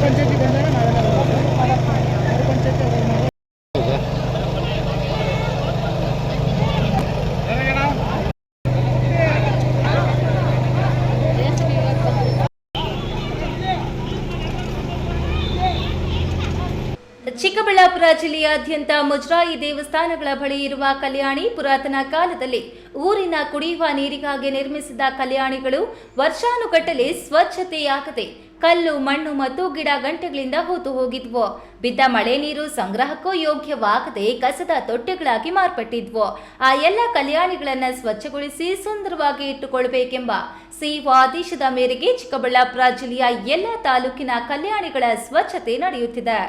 ಪಂಚಾಯತಿ ಬಂದಾಗ ನಾವೆಲ್ಲ ಗ್ರಾಮ ಪಂಚಾಯತಿ ಚಿಕ್ಕಬಳ್ಳಾಪುರ ಜಿಲ್ಲೆಯಾದ್ಯಂತ ಮುಜರಾಯಿ ದೇವಸ್ಥಾನಗಳ ಬಳಿ ಇರುವ ಕಲ್ಯಾಣಿ ಪುರಾತನ ಕಾಲದಲ್ಲಿ ಊರಿನ ಕುಡಿಯುವ ನೀರಿಗಾಗಿ ನಿರ್ಮಿಸಿದ ಕಲ್ಯಾಣಿಗಳು ವರ್ಷಾನುಗಟ್ಟಲೆ ಸ್ವಚ್ಛತೆಯಾಗದೆ ಕಲ್ಲು ಮಣ್ಣು ಮತ್ತು ಗಿಡ ಗಂಟೆಗಳಿಂದ ಹೂತು ಹೋಗಿದ್ವು. ಬಿದ್ದ ಮಳೆ ನೀರು ಸಂಗ್ರಹಕ್ಕೂ ಯೋಗ್ಯವಾಗದೆ ಕಸದ ತೊಟ್ಟೆಗಳಾಗಿ ಮಾರ್ಪಟ್ಟಿದ್ವು. ಆ ಎಲ್ಲ ಕಲ್ಯಾಣಿಗಳನ್ನು ಸ್ವಚ್ಛಗೊಳಿಸಿ ಸುಂದರವಾಗಿ ಇಟ್ಟುಕೊಳ್ಳಬೇಕೆಂಬ ಸಿಇಒ ಆದೇಶದ ಮೇರೆಗೆ ಚಿಕ್ಕಬಳ್ಳಾಪುರ ಜಿಲ್ಲೆಯ ಎಲ್ಲ ತಾಲೂಕಿನ ಕಲ್ಯಾಣಿಗಳ ಸ್ವಚ್ಛತೆ ನಡೆಯುತ್ತಿದೆ.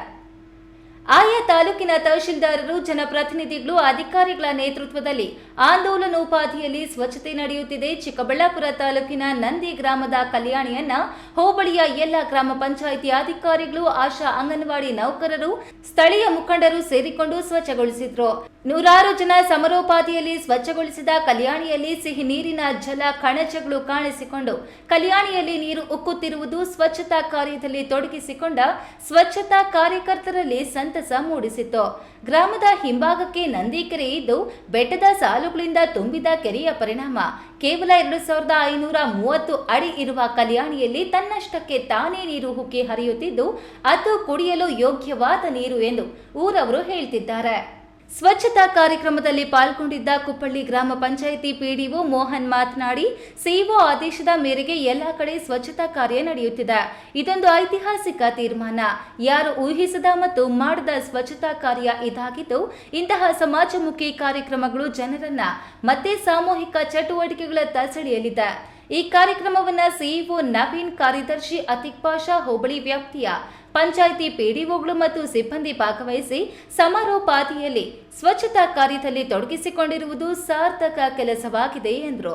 ಆಯಾ ತಾಲೂಕಿನ ತಹಶೀಲ್ದಾರರು, ಜನಪ್ರತಿನಿಧಿಗಳು, ಅಧಿಕಾರಿಗಳ ನೇತೃತ್ವದಲ್ಲಿ ಆಂದೋಲನೋಪಾದಿಯಲ್ಲಿ ಸ್ವಚ್ಛತೆ ನಡೆಯುತ್ತಿದೆ. ಚಿಕ್ಕಬಳ್ಳಾಪುರ ತಾಲೂಕಿನ ನಂದಿ ಗ್ರಾಮದ ಕಲ್ಯಾಣಿಯನ್ನ ಹೋಬಳಿಯ ಎಲ್ಲ ಗ್ರಾಮ ಪಂಚಾಯಿತಿ ಅಧಿಕಾರಿಗಳು, ಆಶಾ ಅಂಗನವಾಡಿ ನೌಕರರು, ಸ್ಥಳೀಯ ಮುಖಂಡರು ಸೇರಿಕೊಂಡು ಸ್ವಚ್ಛಗೊಳಿಸಿದ್ರು. ನೂರಾರು ಜನ ಸಮರೋಪಾದಿಯಲ್ಲಿ ಸ್ವಚ್ಛಗೊಳಿಸಿದ ಕಲ್ಯಾಣಿಯಲ್ಲಿ ಸಿಹಿ ನೀರಿನ ಜಲ ಕಣಜಗಳು ಕಾಣಿಸಿಕೊಂಡು ಕಲ್ಯಾಣಿಯಲ್ಲಿ ನೀರು ಉಕ್ಕುತ್ತಿರುವುದು ಸ್ವಚ್ಛತಾ ಕಾರ್ಯದಲ್ಲಿ ತೊಡಗಿಸಿಕೊಂಡ ಸ್ವಚ್ಛತಾ ಕಾರ್ಯಕರ್ತರಲ್ಲಿ ಸಂತಸ ಮೂಡಿಸಿತು. ಗ್ರಾಮದ ಹಿಂಭಾಗಕ್ಕೆ ನಂದಿ ಕೆರೆ ಇದ್ದು ಬೆಟ್ಟದ ಸಾಲುಗಳಿಂದ ತುಂಬಿದ ಕೆರೆಯ ಪರಿಣಾಮ ಕೇವಲ 2530 ಅಡಿ ಇರುವ ಕಲ್ಯಾಣಿಯಲ್ಲಿ ತನ್ನಷ್ಟಕ್ಕೆ ತಾನೇ ನೀರು ಉಕ್ಕಿ ಹರಿಯುತ್ತಿದ್ದು ಅದು ಕುಡಿಯಲು ಯೋಗ್ಯವಾದ ನೀರು ಎಂದು ಊರವರು ಹೇಳ್ತಿದ್ದಾರೆ. ಸ್ವಚ್ಛತಾ ಕಾರ್ಯಕ್ರಮದಲ್ಲಿ ಪಾಲ್ಗೊಂಡಿದ್ದ ಕುಪ್ಪಳ್ಳಿ ಗ್ರಾಮ ಪಂಚಾಯಿತಿ ಪಿಡಿಒ ಮೋಹನ್ ಮಾತನಾಡಿ, ಸಿಇಒ ಆದೇಶದ ಮೇರೆಗೆ ಎಲ್ಲ ಕಡೆ ಸ್ವಚ್ಛತಾ ಕಾರ್ಯ ನಡೆಯುತ್ತಿದೆ. ಇದೊಂದು ಐತಿಹಾಸಿಕ ತೀರ್ಮಾನ. ಯಾರು ಊಹಿಸದ ಮತ್ತು ಮಾಡದ ಸ್ವಚ್ಛತಾ ಕಾರ್ಯ ಇದಾಗಿದ್ದು, ಇಂತಹ ಸಮಾಜಮುಖಿ ಕಾರ್ಯಕ್ರಮಗಳು ಜನರನ್ನ ಮತ್ತೆ ಸಾಮೂಹಿಕ ಚಟುವಟಿಕೆಗಳತ್ತ ಸೆಳೆಯಲಿದೆ. ಈ ಕಾರ್ಯಕ್ರಮವನ್ನು ಸಿಇಒ ನವೀನ್, ಕಾರ್ಯದರ್ಶಿ ಅತಿಕ್ ಪಾಷಾ, ಹೋಬಳಿ ವ್ಯಾಪ್ತಿಯ ಪಂಚಾಯಿತಿ ಪಿಡಿಒಗಳು ಮತ್ತು ಸಿಬ್ಬಂದಿ ಭಾಗವಹಿಸಿ ಸಮಾರೋಪಾದಿಯಲ್ಲಿ ಸ್ವಚ್ಛತಾ ಕಾರ್ಯದಲ್ಲಿ ತೊಡಗಿಸಿಕೊಂಡಿರುವುದು ಸಾರ್ಥಕ ಕೆಲಸವಾಗಿದೆ ಎಂದರು.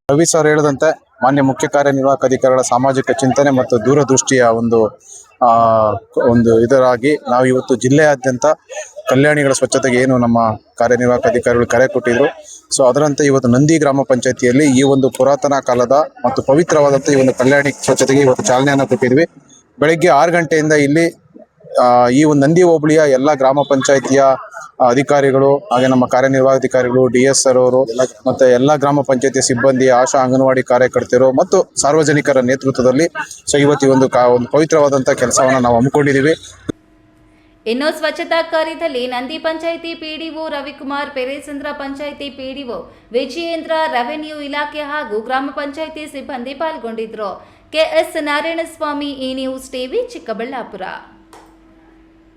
ರವಿ ಸರ್ ಹೇಳಿದಂತೆ ಮಾನ್ಯ ಮುಖ್ಯ ಕಾರ್ಯನಿರ್ವಾಹಕ ಅಧಿಕಾರಿಗಳ ಸಾಮಾಜಿಕ ಚಿಂತನೆ ಮತ್ತು ದೂರದೃಷ್ಟಿಯ ಒಂದು ಇದರಾಗಿ ನಾವು ಇವತ್ತು ಜಿಲ್ಲೆಯಾದ್ಯಂತ ಕಲ್ಯಾಣಿಗಳ ಸ್ವಚ್ಛತೆಗೆ ಏನು ನಮ್ಮ ಕಾರ್ಯನಿರ್ವಾಹಕ ಅಧಿಕಾರಿಗಳು ಕರೆ ಕೊಟ್ಟಿದ್ರು, ಸೊ ಅದರಂತೆ ಇವತ್ತು ನಂದಿ ಗ್ರಾಮ ಪಂಚಾಯಿತಿಯಲ್ಲಿ ಈ ಒಂದು ಪುರಾತನ ಕಾಲದ ಮತ್ತು ಪವಿತ್ರವಾದಂಥ ಈ ಒಂದು ಕಲ್ಯಾಣಿ ಸ್ವಚ್ಛತೆಗೆ ಇವತ್ತು ಚಾಲನೆಯನ್ನು ಕೊಟ್ಟಿದ್ವಿ. ಬೆಳಗ್ಗೆ 6 ಗಂಟೆಯಿಂದ ಇಲ್ಲಿ ಈ ಒಂದು ನಂದಿ ಹೋಬಳಿಯ ಎಲ್ಲ ಗ್ರಾಮ ಪಂಚಾಯಿತಿಯ ಅಧಿಕಾರಿಗಳು, ಹಾಗೆ ನಮ್ಮ ಕಾರ್ಯನಿರ್ವಾಹಕಾಧಿಕಾರಿಗಳು, DSR ಅವರು ಮತ್ತೆ ಎಲ್ಲ ಗ್ರಾಮ ಪಂಚಾಯಿತಿ ಸಿಬ್ಬಂದಿ, ಆಶಾ ಅಂಗನವಾಡಿ ಕಾರ್ಯಕರ್ತರು ಮತ್ತು ಸಾರ್ವಜನಿಕರ ನೇತೃತ್ವದಲ್ಲಿ ಸೊ ಇವತ್ತು ಈ ಒಂದು ಪವಿತ್ರವಾದಂಥ ಕೆಲಸವನ್ನು ನಾವು ಹಮ್ಮಿಕೊಂಡಿದ್ದೀವಿ. ಇನ್ನು ಸ್ವಚ್ಛತಾ ಕಾರ್ಯದಲ್ಲಿ Nandi panchayat PDO Ravikumar, Peresandra panchayat PDO Vijayendra, revenue ಇಲಾಖೆ ಹಾಗೂ ಗ್ರಾಮ ಪಂಚಾಯಿತಿ ಸಿಬ್ಬಂದಿ ಪಾಲ್ಗೊಂಡಿದ್ರು. KS ನಾರಾಯಣಸ್ವಾಮಿ, ಈ ನ್ಯೂಸ್ ಟಿವಿ, ಚಿಕ್ಕಬಳ್ಳಾಪುರ.